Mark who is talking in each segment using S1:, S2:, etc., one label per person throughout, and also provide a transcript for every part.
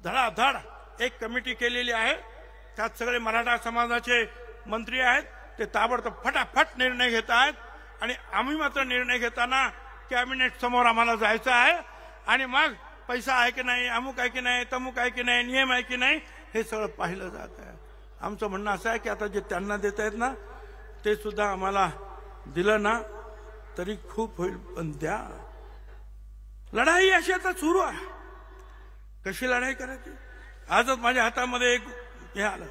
S1: धडाधड एक कमिटी केलेली आहे। त्यात सगळे मराठा समाजाचे मंत्री आहेत, ते ताबडतोब फटाफट निर्णय घेत आहेत आणि आम्ही मात्र निर्णय घेताना कॅबिनेट समोर आम्हाला जायचं आहे आणि मग पैसा आहे की नाही, अमुक आहे की नाही, तमुक आहे की नाही, नियम आहे की नाही, हे सगळं पाहिलं जात आहे। आमचं म्हणणं असं आहे की आता जे त्यांना देत आहेत ना ते सुद्धा आम्हाला दिलं ना तरी खूप होईल, पण द्या। लढाई अशी आता सुरू आहे, कशी लढाई करायची। आजच माझ्या हातामध्ये एक हे आलं,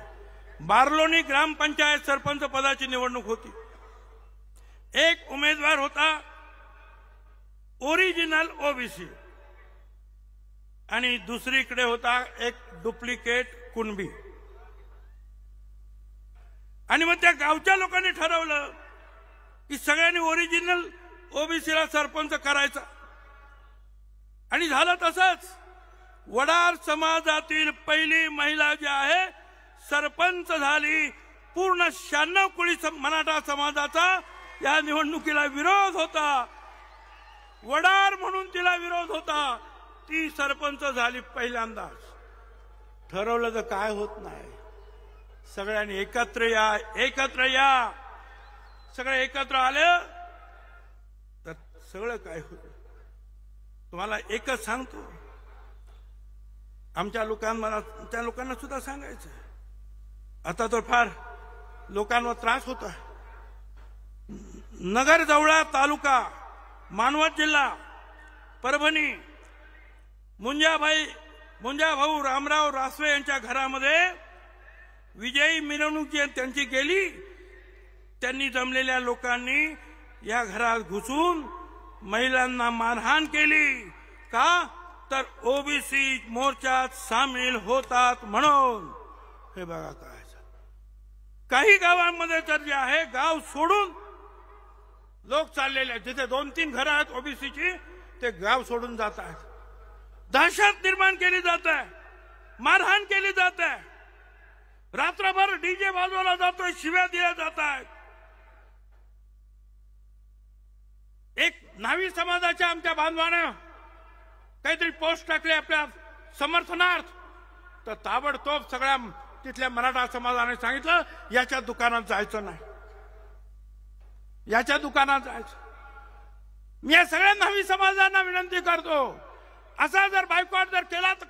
S1: बारलोणी ग्रामपंचायत सरपंच पदाची निवडणूक होती। एक उमेदवार होता ओरिजिनल ओबीसी आणि दुसरीकडे होता एक डुप्लिकेट कुणबी। आणि मग त्या गावच्या लोकांनी ठरवलं की सगळ्यांनी ओरिजिनल ओबीसीला सरपंच करायचा आणि झालं तसंच। वडार समाजातील पहिली महिला जी आहे सरपंच झाली। पूर्ण 96 कोळी मराठा समाजाचा या निवडणुकीला विरोध होता, वडार म्हणून तिला विरोध होता, ती सरपंच झाली पहिल्यांदाच। ठरवलं तर काय होत नाही, सगळ्यांनी एकत्र या, एकत्र या। सगळे एकत्र आले तर सगळं काय होतं। तुम्हाला एकच सांगतो, आमच्या लोकांना, त्या लोकांना सुद्धा सांगायचं, आता तर फार लोकांवर त्रास होता। नगर जवळा तालुका, मानवत जिल्हा, परभणी, मुंजा भाऊ रामराव रासवे यांच्या घरामध्ये विजयी मिरवणूक त्यांची गेली। त्यांनी जमलेल्या लोकांनी या घरात घुसून महिलांना मारहाण केली, का तर ओबीसी मोर्चात सामील होतात म्हणून। हे बघा काय, काही गावांमध्ये तर जे आहे गाव सोडून लोक चाललेले आहेत, जिथे 2-3 घरं आहेत ओबीसीची ते गाव सोडून जात आहेत। दहशत निर्माण केली जात आहे, मारहाण केली जात आहे, रात्रभर डीजे वाजवला जातोय, शिव्या दिल्या जात आहेत। एक न्हावी समाजाच्या आमच्या बांधवानं काहीतरी पोस्ट टाकले आपल्या समर्थनार्थ, तर ताबडतोब सगळ्या तिथल्या मराठा समाजाने सांगितलं याच्या दुकानात जायचं नाही, याच्या दुकानात जायचं। मी या सगळ्या न्हावी समाजांना विनंती करतो, असा जर बायकॉट जर केला तर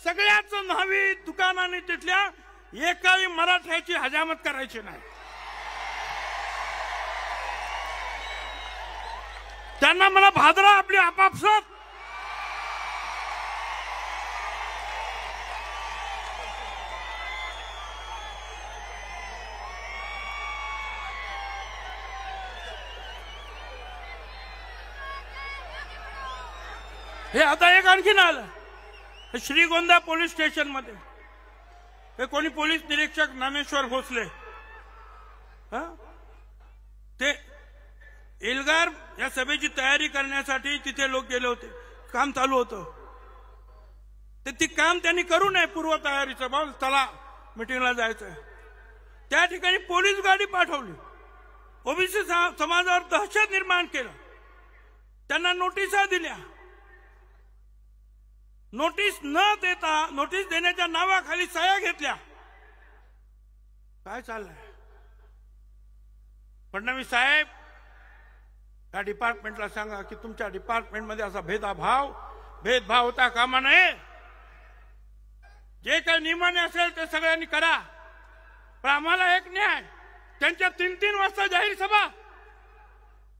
S1: सगळ्याच न्हावी दुकानांनी तिथल्या एकाही मराठ्याची हजामत करायची नाही। त्यांना मला भादरा आपली आपापसात हे आता एक आणखीन आलं, श्रीगोंदा पोलीस स्टेशन मध्ये हे कोणी पोलीस निरीक्षक ज्ञानेश्वर भोसले, ते एल्गार या सभेची तयारी करण्यासाठी तिथे लोक गेले होते, काम चालू होतं, तर ती काम त्यांनी करू नये पूर्व तयारीचं, भाऊ चला मिटिंगला जायचंय। त्या ठिकाणी पोलीस गाडी पाठवली, ओबीसी समाजावर दहशत निर्माण केलं, त्यांना नोटिसा दिल्या, नोटीस न देता नोटीस देण्याच्या नावाखाली सह्या घेतल्या। काय चाललंय? फडणवीस साहेब या डिपार्टमेंटला सांगा की तुमच्या डिपार्टमेंटमध्ये असा भेदभाव होता कामा नये। जे काही नियमाने असेल ते सगळ्यांनी करा, पण आम्हाला एक न्याय। त्यांच्या 3-3 वाजता जाहीर सभा,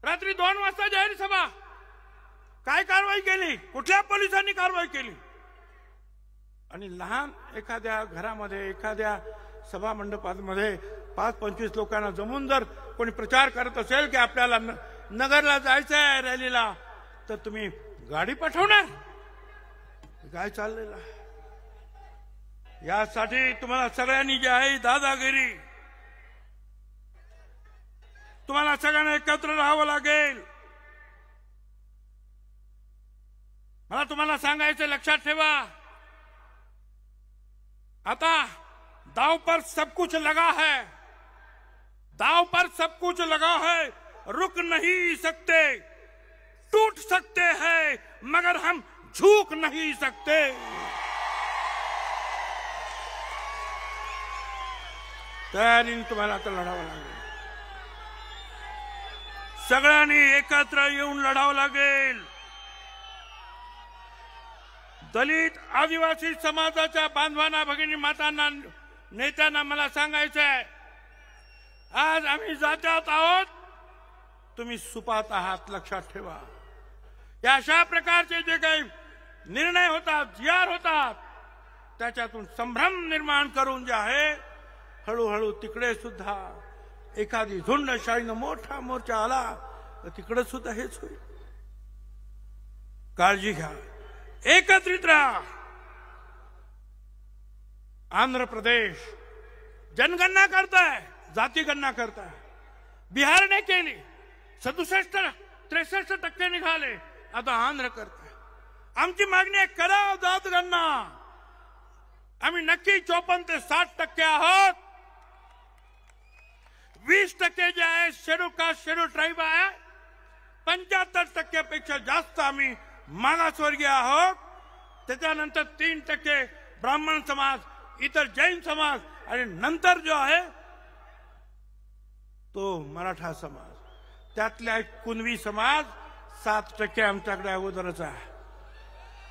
S1: रात्री 2 वाजता जाहीर सभा, काय कारवाई केली? कुठल्या पोलिसांनी कारवाई केली? आणि लहान एखाद्या घरामध्ये, एखाद्या सभा मंडपामध्ये 5-25 लोकांना जमून जर कोणी प्रचार करत असेल की आपल्याला नगरला जायचं आहे रॅलीला, तर तुम्ही गाडी पाठवणार? काय चाललेलं आहे? यासाठी तुम्हाला सगळ्यांनी जे आहे दादागिरी, तुम्हाला सगळ्यांना एकत्र राहावं लागेल। मला तुम्हाला सांगायचं, लक्षात ठेवा, आता दाव पर सब कुछ लगा है, दाव पर सब कुछ लगा है, रुक नहीं सकते, टूट सकते हैं मगर हम झुक नहीं सकते। तयारीने तुम्हाला आता लढावं लागेल. सगळ्यांनी एकत्र येऊन लढावं लागेल. दलित आदिवासी समाजाच्या बांधवांना, भगिनी मातांना, नेत्यांना मला सांगायचं आहे, आज आम्ही जात्यात आहोत, तुम्ही सुपात आहात, लक्षात ठेवा. या अशा प्रकारचे जे काही निर्णय होतात, जीआर होतात, त्याच्यातून संभ्रम निर्माण करून जे आहे, हळूहळू तिकडे सुद्धा एखादी झुंडशाहीनं मोठा मोर्चा आला तर तिकडे सुद्धा हेच होईल. काळजी घ्या, एकत्रित राहा. आंध्र प्रदेश जनगणना करताय, जातीगणना करताय. बिहारने केली, 67-63% निघाले. आता आंध्र करताय. आमची मागणी आहे, करा जातगणना. आम्ही नक्की 54 ते 60% आहोत. 20% जे आहे शेड्यूल कास्ट, शेड्यूल ट्राईब आहे. 75% पेक्षा जास्त आम्ही मागासवर्गीय आहोत. त्याच्यानंतर 3% ब्राह्मण समाज, इतर जैन समाज, आणि नंतर जो आहे तो मराठा समाज. त्यातल्या एक कुणबी समाज 7% आमच्याकडे अगोदरच आहे.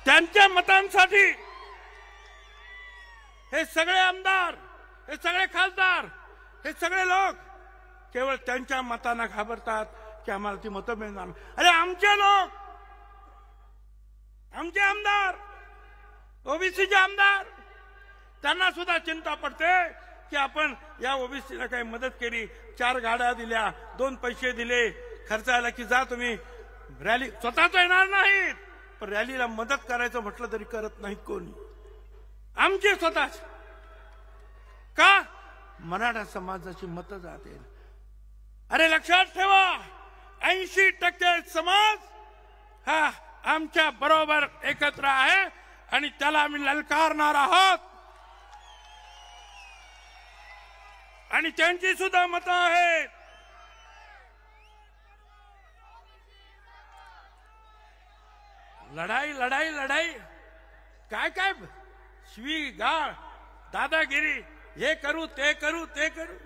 S1: त्यांच्या मतांसाठी हे सगळे आमदार, हे सगळे खासदार, हे सगळे लोक केवळ त्यांच्या मतांना घाबरतात की आम्हाला ती मतं मिळणार. अरे आमचे लोक, आमचे आमदार, ओबीसीचे आमदार, त्यांना सुद्धा चिंता पडते की आपण या ओबीसीला काही मदत केली, 4 गाड्या दिल्या, 2 पैसे दिले, खर्च आला की जा तुम्ही रॅली. स्वतःच येणार नाहीत, पण रॅलीला मदत करायचं म्हटलं तरी करत नाही कोणी. आमचे स्वतःच का? मराठा समाजाची मतं जाते. अरे लक्षात ठेवा, 80% समाज हा आमच्या बरोबर एकत्र आहे आणि त्याला आम्ही ललकारणार आहोत. आणि त्यांची सुद्धा मतं आहेत. लढाई लढाई लढाई काय काय शिवी गाळ, दादागिरी, हे करू ते करू ते करू.